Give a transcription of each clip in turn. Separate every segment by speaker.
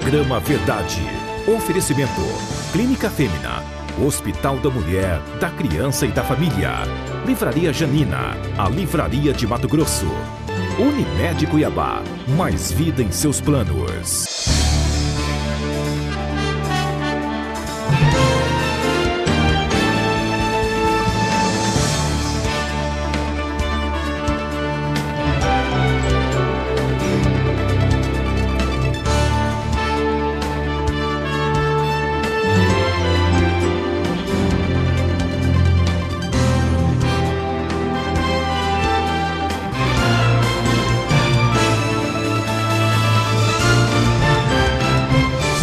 Speaker 1: Programa Verdade. Oferecimento: Clínica Fêmea, Hospital da Mulher, da Criança e da Família. Livraria Janina, a livraria de Mato Grosso. Unimed Cuiabá, mais vida em seus planos.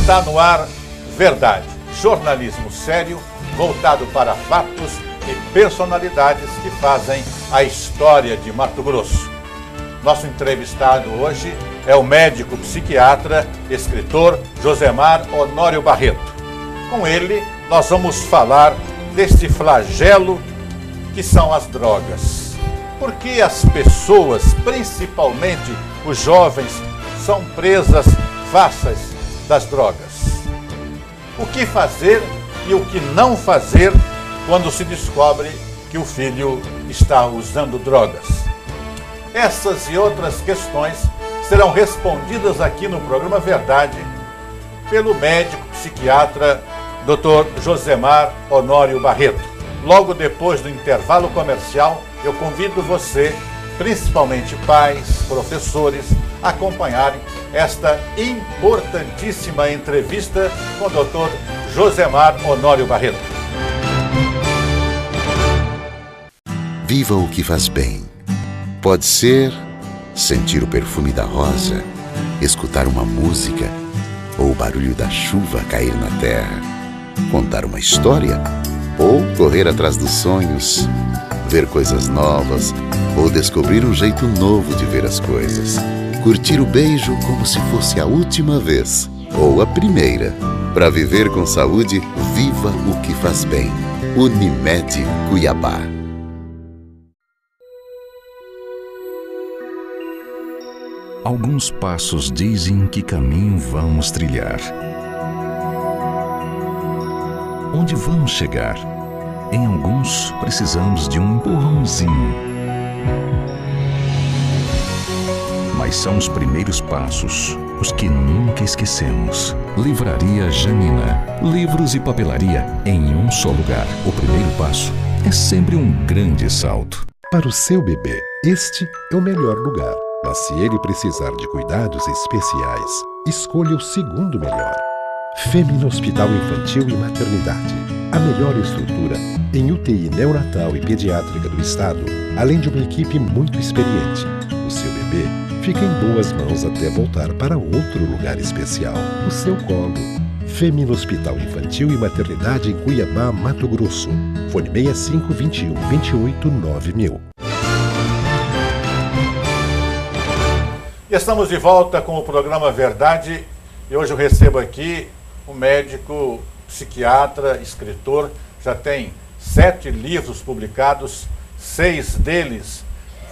Speaker 2: Está no ar Verdade, jornalismo sério, voltado para fatos e personalidades que fazem a história de Mato Grosso. Nosso entrevistado hoje é o médico psiquiatra, escritor Josemar Honório Barreto. Com ele, nós vamos falar deste flagelo que são as drogas. Por que as pessoas, principalmente os jovens, são presas fáceis das drogas? O que fazer e o que não fazer quando se descobre que o filho está usando drogas? Essas e outras questões serão respondidas aqui no programa Verdade pelo médico psiquiatra Dr. Josemar Honório Barreto. Logo depois do intervalo comercial, eu convido você, principalmente pais, professores, a acompanharem esta importantíssima entrevista com o Dr. Josemar Honório Barreto.
Speaker 3: Viva o que faz bem. Pode ser sentir o perfume da rosa, escutar uma música ou o barulho da chuva cair na terra, contar uma história ou correr atrás dos sonhos, ver coisas novas ou descobrir um jeito novo de ver as coisas. Curtir o beijo como se fosse a última vez ou a primeira. Para viver com saúde, viva o que faz bem. Unimed Cuiabá.
Speaker 1: Alguns passos dizem que caminho vamos trilhar. Onde vamos chegar? Em alguns, precisamos de um empurrãozinho. Mas são os primeiros passos, os que nunca esquecemos. Livraria Janina. Livros e papelaria em um só lugar. O primeiro passo é sempre um grande salto.
Speaker 4: Para o seu bebê, este é o melhor lugar. Mas se ele precisar de cuidados especiais, escolha o segundo melhor. Fêmea Hospital Infantil e Maternidade. A melhor estrutura em UTI neonatal e pediátrica do estado, além de uma equipe muito experiente. O seu bebê fica em boas mãos até voltar para outro lugar especial, o seu colo. Fêmea Hospital Infantil e Maternidade em Cuiabá, Mato Grosso. Fone 65 21 28 9000.
Speaker 2: E estamos de volta com o programa Verdade e hoje eu recebo aqui um médico psiquiatra, escritor, já tem 7 livros publicados, 6 deles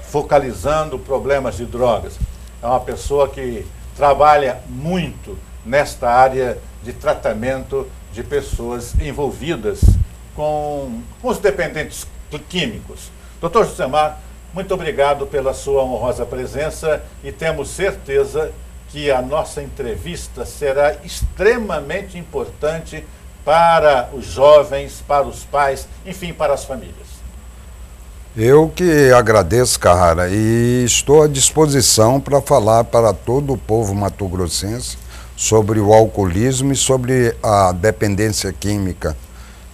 Speaker 2: focalizando problemas de drogas. É uma pessoa que trabalha muito nesta área de tratamento de pessoas envolvidas com os dependentes químicos. Dr. Josemar, muito obrigado pela sua honrosa presença e temos certeza que a nossa entrevista será extremamente importante para os jovens, para os pais, enfim, para as famílias.
Speaker 5: Eu que agradeço, Carrara, e estou à disposição para falar para todo o povo mato-grossense sobre o alcoolismo e sobre a dependência química.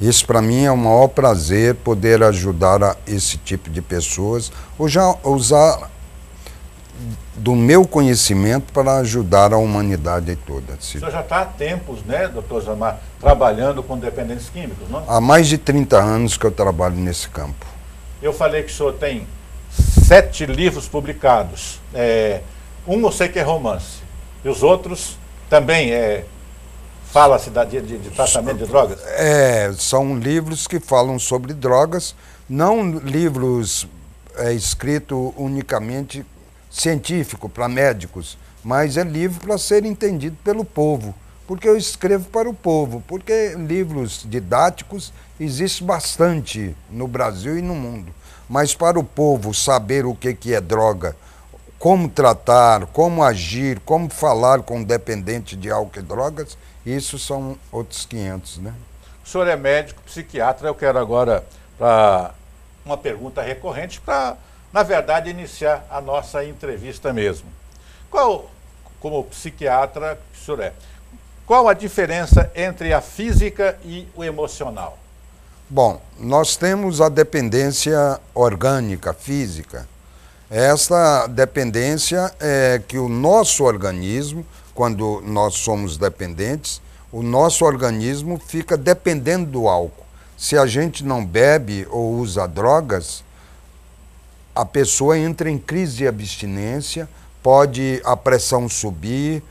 Speaker 5: Isso para mim é um maior prazer poder ajudar esse tipo de pessoas, ou já usar do meu conhecimento para ajudar a humanidade toda.
Speaker 2: O senhor já está há tempos, né, doutor Josemar, trabalhando com dependentes químicos, não?
Speaker 5: Há mais de 30 anos que eu trabalho nesse campo.
Speaker 2: Eu falei que o senhor tem 7 livros publicados. Um eu sei que é romance. E os outros também fala-se de tratamento de drogas?
Speaker 5: São livros que falam sobre drogas, não livros escritos unicamente científico para médicos, mas é livro para ser entendido pelo povo, Porque eu escrevo para o povo, porque livros didáticos existem bastante no Brasil e no mundo. Mas para o povo saber o que é droga, como tratar, como agir, como falar com o dependente de álcool e drogas, isso são outros 500, né?
Speaker 2: O senhor é médico, psiquiatra, eu quero agora para uma pergunta recorrente para, na verdade, iniciar a nossa entrevista mesmo. Como psiquiatra que o senhor é, qual a diferença entre a física e o emocional?
Speaker 5: Bom, nós temos a dependência orgânica, física. Essa dependência é que o nosso organismo, quando nós somos dependentes, o nosso organismo fica dependendo do álcool. Se a gente não bebe ou usa drogas, a pessoa entra em crise de abstinência, pode a pressão subir,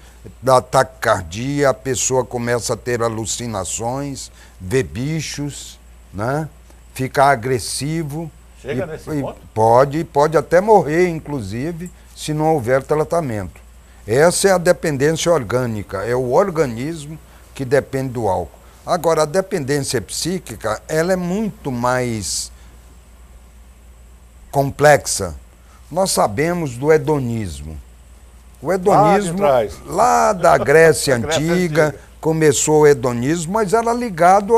Speaker 5: dá taquicardia, a pessoa começa a ter alucinações, ver bichos, né? Ficar agressivo.
Speaker 2: Chega nesse ponto?
Speaker 5: Pode até morrer, inclusive, se não houver tratamento. Essa é a dependência orgânica, é o organismo que depende do álcool. Agora, a dependência psíquica, ela é muito mais complexa. Nós sabemos do hedonismo. O hedonismo, lá da Grécia Antiga, começou o hedonismo, mas era ligado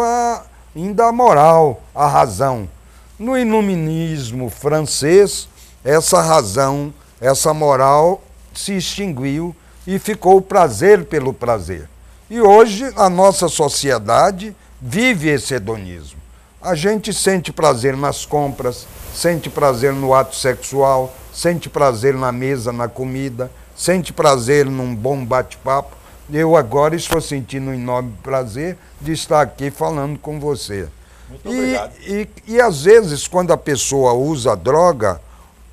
Speaker 5: ainda à moral, à razão. No iluminismo francês, essa razão, essa moral se extinguiu e ficou o prazer pelo prazer. E hoje a nossa sociedade vive esse hedonismo. A gente sente prazer nas compras, sente prazer no ato sexual, sente prazer na mesa, na comida, sente prazer num bom bate-papo. Eu agora estou sentindo um enorme prazer de estar aqui falando com você.
Speaker 2: Muito obrigado.
Speaker 5: E às vezes, quando a pessoa usa droga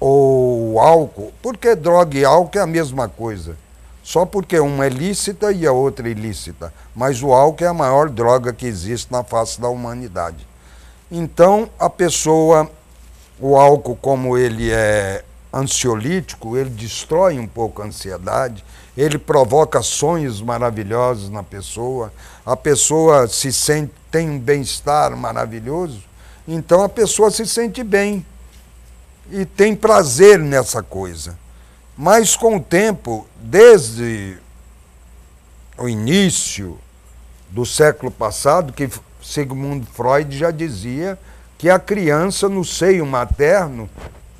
Speaker 5: ou álcool, porque droga e álcool é a mesma coisa, só porque uma é lícita e a outra é ilícita, mas o álcool é a maior droga que existe na face da humanidade. Então, a pessoa, o álcool, como ele é ansiolítico, ele destrói um pouco a ansiedade, ele provoca sonhos maravilhosos na pessoa, a pessoa se sente, tem um bem-estar maravilhoso, então a pessoa se sente bem e tem prazer nessa coisa. Mas com o tempo, desde o início do século passado, que Sigmund Freud já dizia que a criança no seio materno,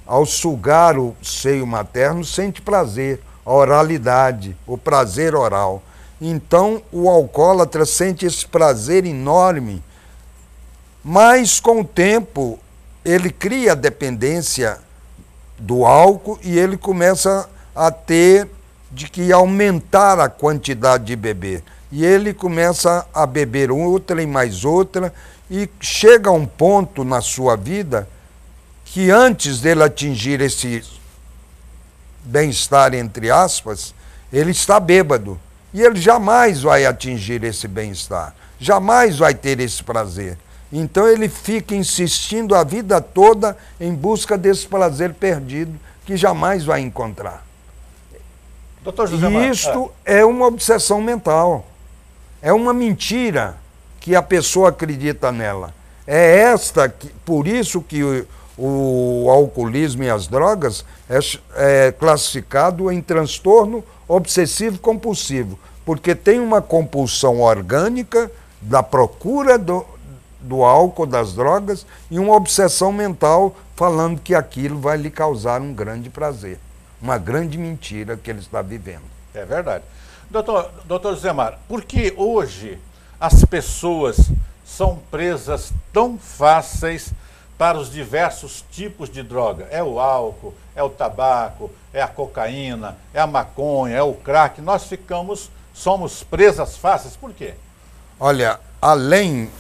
Speaker 5: ao sugar o seio materno, sente prazer, a oralidade, o prazer oral. Então o alcoólatra sente esse prazer enorme, mas com o tempo ele cria a dependência do álcool e ele começa a ter de que aumentar a quantidade de beber. E ele começa a beber outra e mais outra e chega a um ponto na sua vida que antes dele atingir esse bem-estar, entre aspas, ele está bêbado. E ele jamais vai atingir esse bem-estar, jamais vai ter esse prazer. Então ele fica insistindo a vida toda em busca desse prazer perdido que jamais vai encontrar.
Speaker 2: Doutor José
Speaker 5: E isto é uma obsessão mental, é uma mentira que a pessoa acredita nela. É esta, por isso que o alcoolismo e as drogas é classificado em transtorno obsessivo compulsivo, porque tem uma compulsão orgânica da procura do álcool, das drogas, e uma obsessão mental falando que aquilo vai lhe causar um grande prazer. Uma grande mentira que ele está vivendo.
Speaker 2: É verdade. Doutor José Mar, por que hoje as pessoas são presas tão fáceis para os diversos tipos de droga? É o álcool, é o tabaco, é a cocaína, é a maconha, é o crack. Nós somos presas fáceis. Por quê?
Speaker 5: Olha, além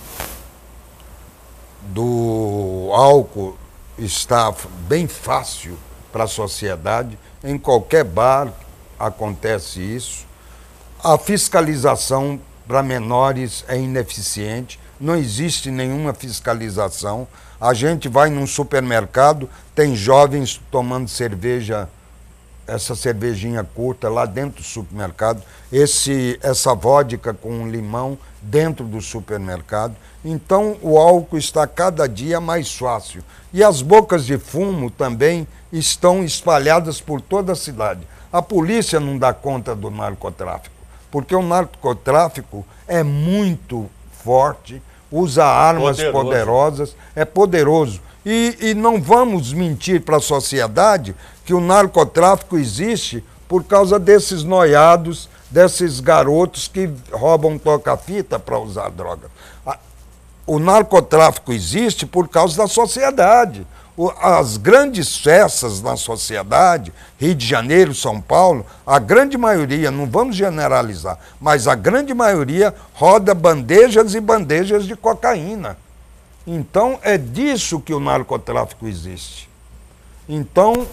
Speaker 5: do álcool estar bem fácil para a sociedade, em qualquer bar acontece isso, a fiscalização para menores é ineficiente, não existe nenhuma fiscalização. A gente vai num supermercado, tem jovens tomando cerveja essa cervejinha curta lá dentro do supermercado, essa vodka com limão dentro do supermercado. Então o álcool está cada dia mais fácil. E as bocas de fumo também estão espalhadas por toda a cidade. A polícia não dá conta do narcotráfico, porque o narcotráfico é muito forte, usa armas poderosas, é poderoso. E não vamos mentir para a sociedade que o narcotráfico existe por causa desses noiados, desses garotos que roubam toca-fita para usar droga. O narcotráfico existe por causa da sociedade. As grandes festas na sociedade, Rio de Janeiro, São Paulo, a grande maioria, não vamos generalizar, mas a grande maioria roda bandejas e bandejas de cocaína. Então, é disso que o narcotráfico existe. Então,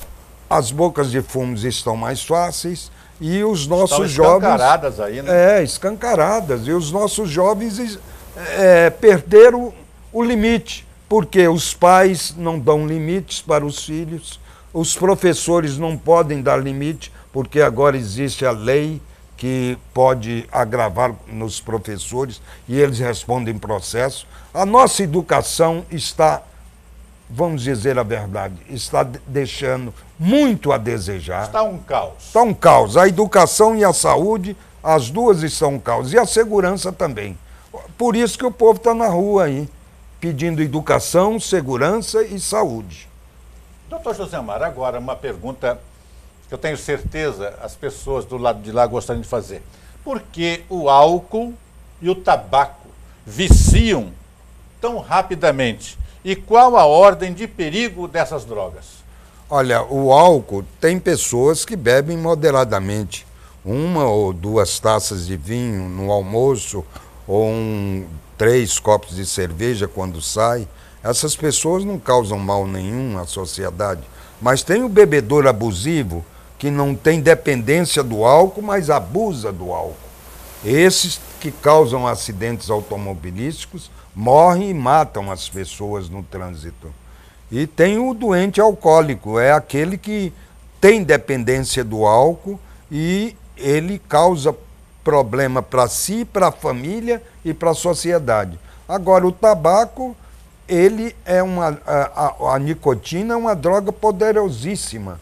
Speaker 5: as bocas de fumo estão mais fáceis e os nossos jovens...
Speaker 2: escancaradas aí, né?
Speaker 5: Escancaradas. E os nossos jovens perderam o limite, porque os pais não dão limites para os filhos, os professores não podem dar limite, porque agora existe a lei que pode agravar nos professores e eles respondem processo. A nossa educação está, vamos dizer a verdade, está deixando muito a desejar.
Speaker 2: Está um caos.
Speaker 5: Está um caos. A educação e a saúde, as duas estão um caos. E a segurança também. Por isso que o povo está na rua aí, pedindo educação, segurança e saúde.
Speaker 2: Doutor Josemar, agora uma pergunta que eu tenho certeza as pessoas do lado de lá gostariam de fazer. Por que o álcool e o tabaco viciam tão rapidamente? E qual a ordem de perigo dessas drogas?
Speaker 5: Olha, o álcool, tem pessoas que bebem moderadamente. 1 ou 2 taças de vinho no almoço, ou 3 copos de cerveja quando sai. Essas pessoas não causam mal nenhum à sociedade. Mas tem o bebedor abusivo, que não tem dependência do álcool, mas abusa do álcool. Esses que causam acidentes automobilísticos morrem e matam as pessoas no trânsito. E tem o doente alcoólico, é aquele que tem dependência do álcool e ele causa problema para si, para a família e para a sociedade. Agora, o tabaco, ele é a nicotina é uma droga poderosíssima.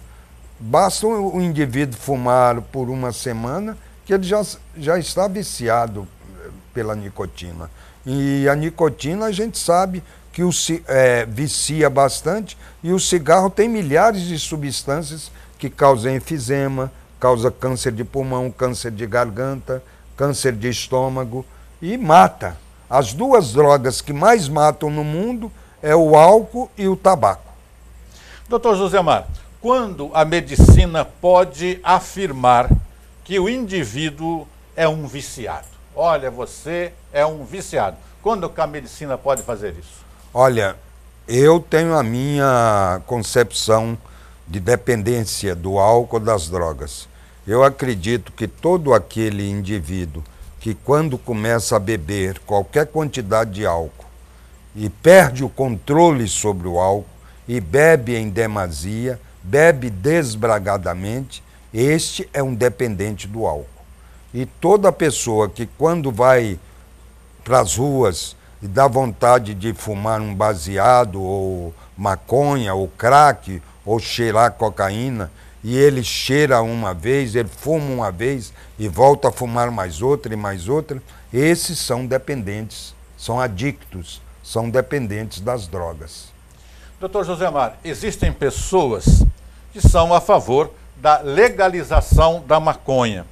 Speaker 5: Basta o indivíduo fumar por 1 semana que ele já está viciado pela nicotina. E a nicotina a gente sabe que vicia bastante e o cigarro tem milhares de substâncias que causam enfisema, causa câncer de pulmão, câncer de garganta, câncer de estômago e mata. As 2 drogas que mais matam no mundo é o álcool e o tabaco.
Speaker 2: Doutor Josemar, quando a medicina pode afirmar que o indivíduo é um viciado? Olha, você é um viciado. Quando que a medicina pode fazer isso?
Speaker 5: Olha, eu tenho a minha concepção de dependência do álcool e das drogas. Eu acredito que todo aquele indivíduo que quando começa a beber qualquer quantidade de álcool e perde o controle sobre o álcool e bebe em demasia, bebe desbragadamente, este é um dependente do álcool. E toda pessoa que quando vai para as ruas e dá vontade de fumar um baseado ou maconha ou crack ou cheirar cocaína, e ele cheira uma vez, ele fuma uma vez e volta a fumar mais outra e mais outra, esses são dependentes, são adictos, são dependentes das drogas.
Speaker 2: Doutor Josemar, existem pessoas que são a favor da legalização da maconha.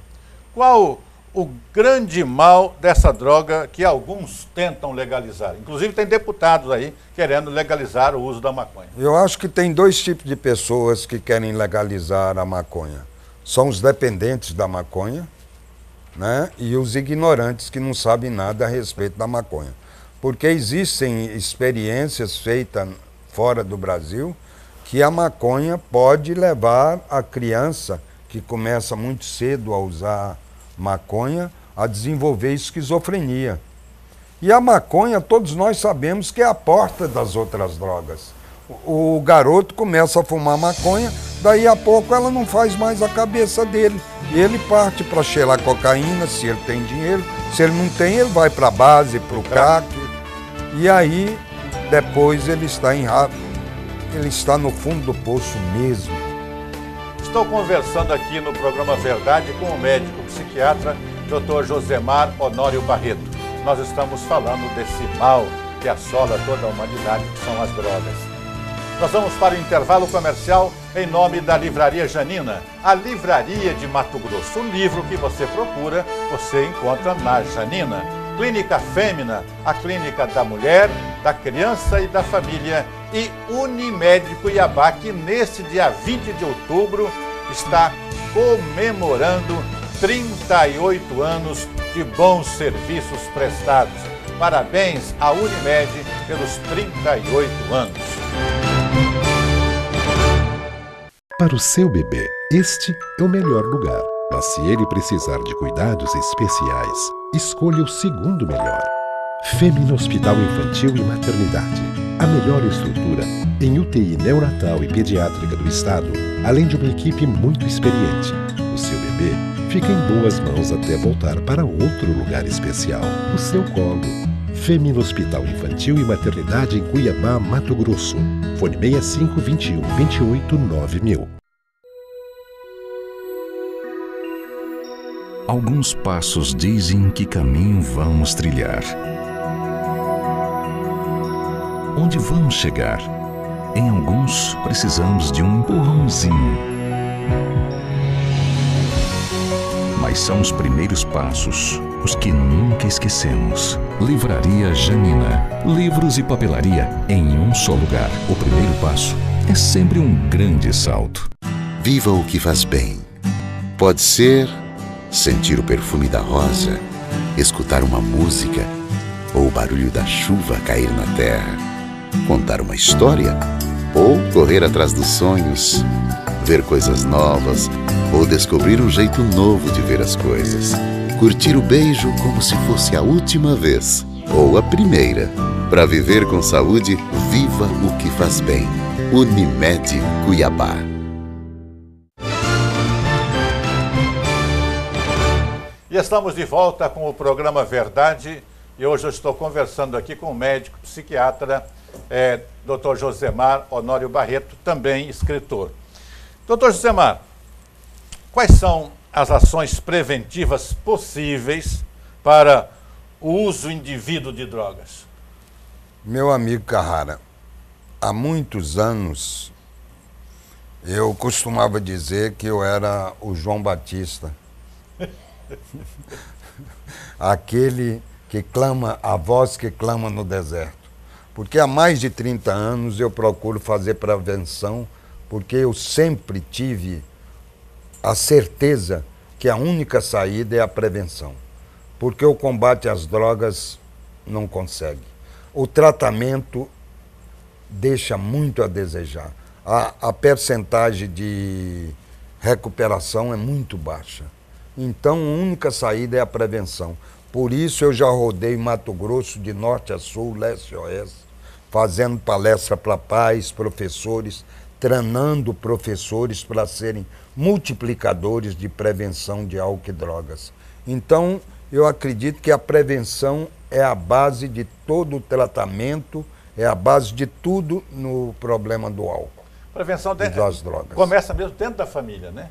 Speaker 2: Qual o grande mal dessa droga que alguns tentam legalizar? Inclusive tem deputados aí querendo legalizar o uso da maconha.
Speaker 5: Eu acho que tem 2 tipos de pessoas que querem legalizar a maconha. São os dependentes da maconha, né? E os ignorantes que não sabem nada a respeito da maconha. Porque existem experiências feitas fora do Brasil que a maconha pode levar a criança que começa muito cedo a usar maconha a desenvolver esquizofrenia. E a maconha, todos nós sabemos que é a porta das outras drogas. O garoto começa a fumar maconha, Daí a pouco ela não faz mais a cabeça dele. E ele parte para cheirar cocaína, se ele tem dinheiro. Se ele não tem, ele vai para a base, para o crack. E aí, depois ele está no fundo do poço mesmo.
Speaker 2: Estou conversando aqui no programa Verdade com o médico psiquiatra Dr. Josemar Honório Barreto. Nós estamos falando desse mal que assola toda a humanidade, que são as drogas. Nós vamos para o intervalo comercial em nome da Livraria Janina, a livraria de Mato Grosso. O livro que você procura, você encontra na Janina. Clínica Fêmina, a clínica da mulher, da criança e da família. E Unimed Cuiabá, que nesse dia 20 de outubro está comemorando 38 anos de bons serviços prestados. Parabéns à Unimed pelos 38 anos.
Speaker 4: Para o seu bebê, este é o melhor lugar. Mas se ele precisar de cuidados especiais, escolha o segundo melhor. Fêmina Hospital Infantil e Maternidade. A melhor estrutura em UTI neonatal e pediátrica do estado, além de uma equipe muito experiente. O seu bebê fica em boas mãos até voltar para outro lugar especial, o seu colo. Fêmina Hospital Infantil e Maternidade em Cuiabá, Mato Grosso. Fone 65 21 28 9000.
Speaker 6: Alguns passos dizem que caminho vamos trilhar. Onde vamos chegar? Em alguns, precisamos de um empurrãozinho. Mas são os primeiros passos, os que nunca esquecemos. Livraria Janina. Livros e papelaria em um só lugar. O primeiro passo é sempre um grande salto.
Speaker 3: Viva o que faz bem. Pode ser sentir o perfume da rosa, escutar uma música ou o barulho da chuva cair na terra, contar uma história ou correr atrás dos sonhos, ver coisas novas ou descobrir um jeito novo de ver as coisas, curtir o beijo como se fosse a última vez ou a primeira. Para viver com saúde, viva o que faz bem. Unimed Cuiabá.
Speaker 2: E estamos de volta com o programa Verdade. E hoje eu estou conversando aqui com o médico psiquiatra Dr. Josemar Honório Barreto, também escritor. Dr. Josemar, quais são as ações preventivas possíveis para o uso indivíduo de drogas?
Speaker 5: Meu amigo Carrara, há muitos anos eu costumava dizer que eu era o João Batista. Aquele que clama, a voz que clama no deserto. Porque há mais de 30 anos eu procuro fazer prevenção, porque eu sempre tive a certeza que a única saída é a prevenção. Porque o combate às drogas não consegue. O tratamento deixa muito a desejar. A percentagem de recuperação é muito baixa. Então, a única saída é a prevenção. Por isso, eu já rodei Mato Grosso de norte a sul, leste a oeste, fazendo palestra para pais, professores, treinando professores para serem multiplicadores de prevenção de álcool e drogas. Então, eu acredito que a prevenção é a base de todo o tratamento, é a base de tudo no problema do álcool.
Speaker 2: Prevenção
Speaker 5: das drogas.
Speaker 2: Começa mesmo dentro da família, né?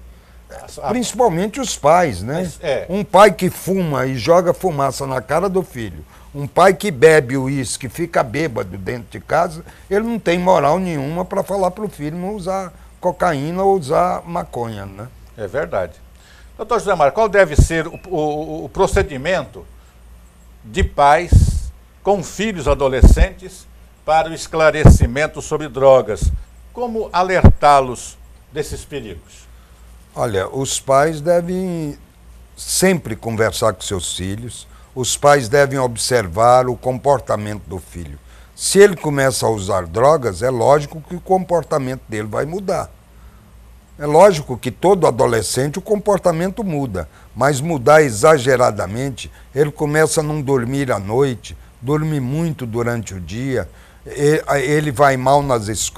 Speaker 5: Principalmente os pais, né? Um pai que fuma e joga fumaça na cara do filho, um pai que bebe uísque, fica bêbado dentro de casa, ele não tem moral nenhuma para falar para o filho não usar cocaína ou usar maconha, né?
Speaker 2: É verdade. Doutor José Mário, qual deve ser o procedimento de pais com filhos adolescentes para o esclarecimento sobre drogas? Como alertá-los desses perigos?
Speaker 5: Olha, os pais devem sempre conversar com seus filhos, os pais devem observar o comportamento do filho. Se ele começa a usar drogas, é lógico que o comportamento dele vai mudar. É lógico que todo adolescente o comportamento muda, mas mudar exageradamente, ele começa a não dormir à noite, dorme muito durante o dia, ele vai mal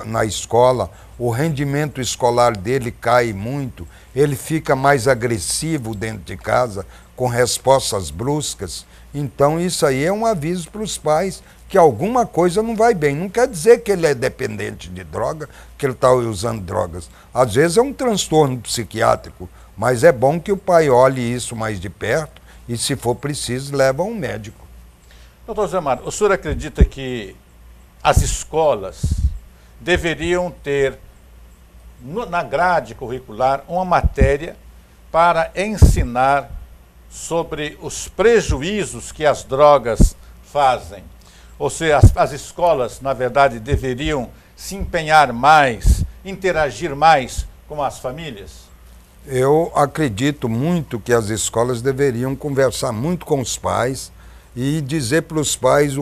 Speaker 5: na escola, o rendimento escolar dele cai muito, ele fica mais agressivo dentro de casa, com respostas bruscas. Então isso aí é um aviso para os pais que alguma coisa não vai bem. Não quer dizer que ele é dependente de droga, que ele está usando drogas. Às vezes é um transtorno psiquiátrico, mas é bom que o pai olhe isso mais de perto e, se for preciso, leva a um médico.
Speaker 2: Doutor Zé Mário, o senhor acredita que as escolas deveriam ter na grade curricular uma matéria para ensinar sobre os prejuízos que as drogas fazem? Ou seja, as escolas, na verdade, deveriam se empenhar mais, interagir mais com as famílias?
Speaker 5: Eu acredito muito que as escolas deveriam conversar muito com os pais e dizer para os pais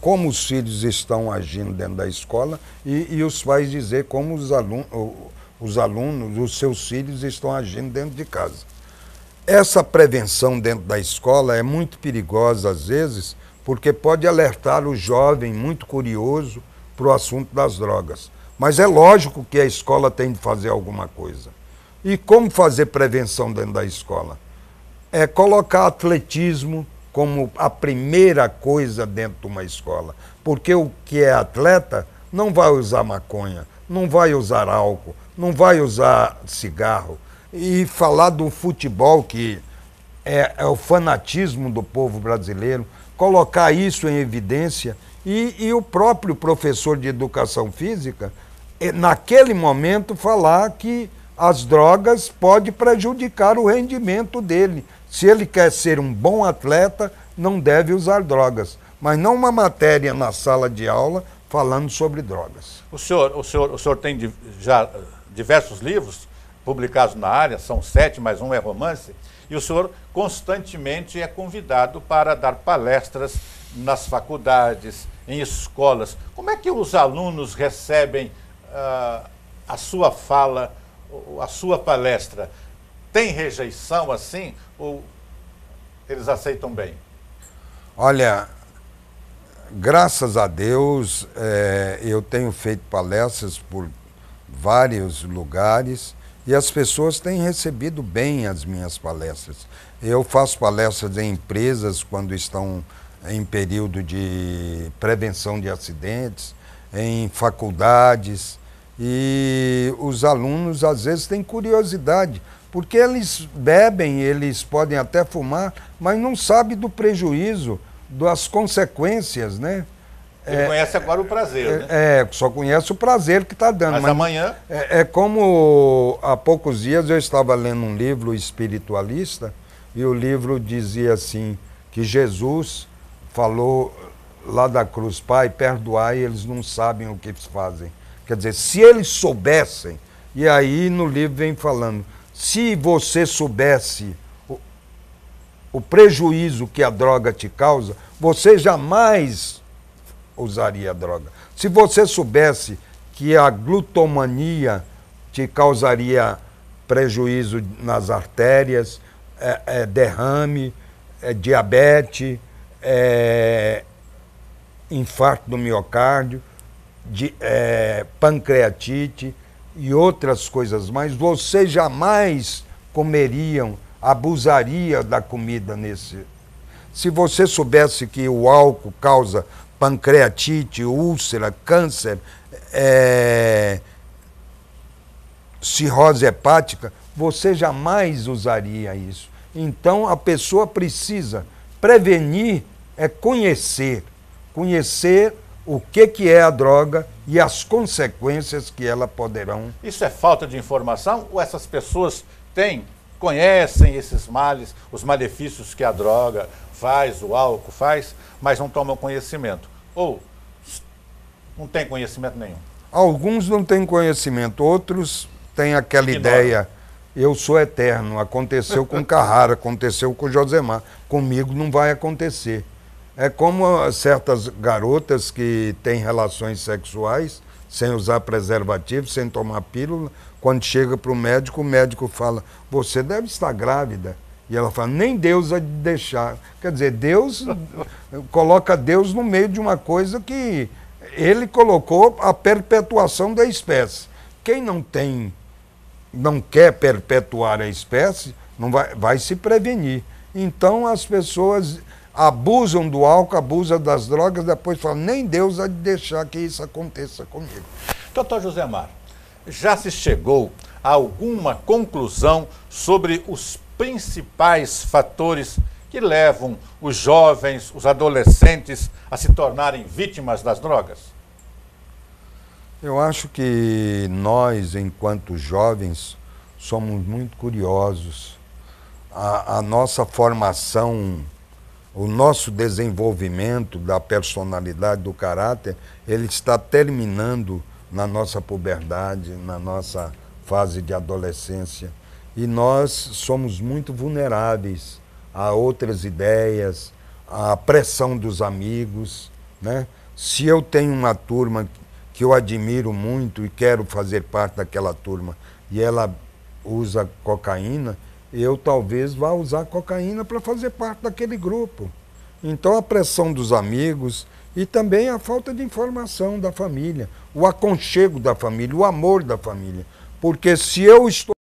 Speaker 5: como os filhos estão agindo dentro da escola e os pais dizer como os alunos, os seus filhos estão agindo dentro de casa. Essa prevenção dentro da escola é muito perigosa às vezes, porque pode alertar o jovem muito curioso para o assunto das drogas. Mas é lógico que a escola tem de fazer alguma coisa. E como fazer prevenção dentro da escola? É colocar atletismo como a primeira coisa dentro de uma escola. Porque o que é atleta não vai usar maconha, não vai usar álcool, não vai usar cigarro. E falar do futebol, que é o fanatismo do povo brasileiro, colocar isso em evidência e o próprio professor de educação física, naquele momento, falar que as drogas podem prejudicar o rendimento dele. Se ele quer ser um bom atleta, não deve usar drogas. Mas não uma matéria na sala de aula falando sobre drogas.
Speaker 2: O senhor tem já diversos livros publicados na área, são 7, mas um é romance, e o senhor constantemente é convidado para dar palestras nas faculdades, em escolas. Como é que os alunos recebem a sua fala, a sua palestra? Tem rejeição assim ou eles aceitam bem?
Speaker 5: Olha, graças a Deus, eu tenho feito palestras por vários lugares e as pessoas têm recebido bem as minhas palestras. Eu faço palestras em empresas quando estão em período de prevenção de acidentes, em faculdades, e os alunos às vezes têm curiosidade, porque eles bebem, eles podem até fumar, mas não sabem do prejuízo, das consequências, né?
Speaker 2: Ele conhece agora o prazer, né?
Speaker 5: Só conhece o prazer que está dando.
Speaker 2: Mas amanhã...
Speaker 5: É como há poucos dias eu estava lendo um livro espiritualista e o livro dizia assim, que Jesus falou lá da cruz: Pai, perdoai, eles não sabem o que fazem. Quer dizer, se eles soubessem, e aí no livro vem falando, se você soubesse o prejuízo que a droga te causa, você jamais usaria a droga. Se você soubesse que a glutomania te causaria prejuízo nas artérias, derrame, diabetes, infarto do miocárdio, pancreatite e outras coisas mais, você jamais abusaria da comida nesse. Se você soubesse que o álcool causa pancreatite, úlcera, câncer, cirrose hepática, você jamais usaria isso. Então a pessoa precisa prevenir, conhecer o que é a droga e as consequências que ela poderão.
Speaker 2: Isso é falta de informação ou essas pessoas conhecem esses males, os malefícios que a droga faz, o álcool faz, mas não tomam conhecimento? Ou não tem conhecimento nenhum?
Speaker 5: Alguns não têm conhecimento, outros têm aquela ideia, eu sou eterno, aconteceu com Carrara, aconteceu com Josemar, comigo não vai acontecer. É como certas garotas que têm relações sexuais sem usar preservativo, sem tomar pílula, quando chega para o médico fala, você deve estar grávida. E ela fala, nem Deus vai deixar. Quer dizer, Deus coloca Deus no meio de uma coisa que ele colocou a perpetuação da espécie. Quem não quer perpetuar a espécie, não vai se prevenir. Então as pessoas abusam do álcool, abusam das drogas, depois falam, nem Deus há de deixar que isso aconteça comigo.
Speaker 2: Doutor Josemar, já se chegou a alguma conclusão sobre os principais fatores que levam os jovens, os adolescentes a se tornarem vítimas das drogas?
Speaker 5: Eu acho que nós, enquanto jovens, somos muito curiosos. A nossa formação, o nosso desenvolvimento da personalidade, do caráter, ele está terminando na nossa puberdade, na nossa fase de adolescência. E nós somos muito vulneráveis a outras ideias, à pressão dos amigos, né? Se eu tenho uma turma que eu admiro muito e quero fazer parte daquela turma e ela usa cocaína, eu talvez vá usar cocaína para fazer parte daquele grupo. Então a pressão dos amigos e também a falta de informação da família, o aconchego da família, o amor da família. Porque se eu estou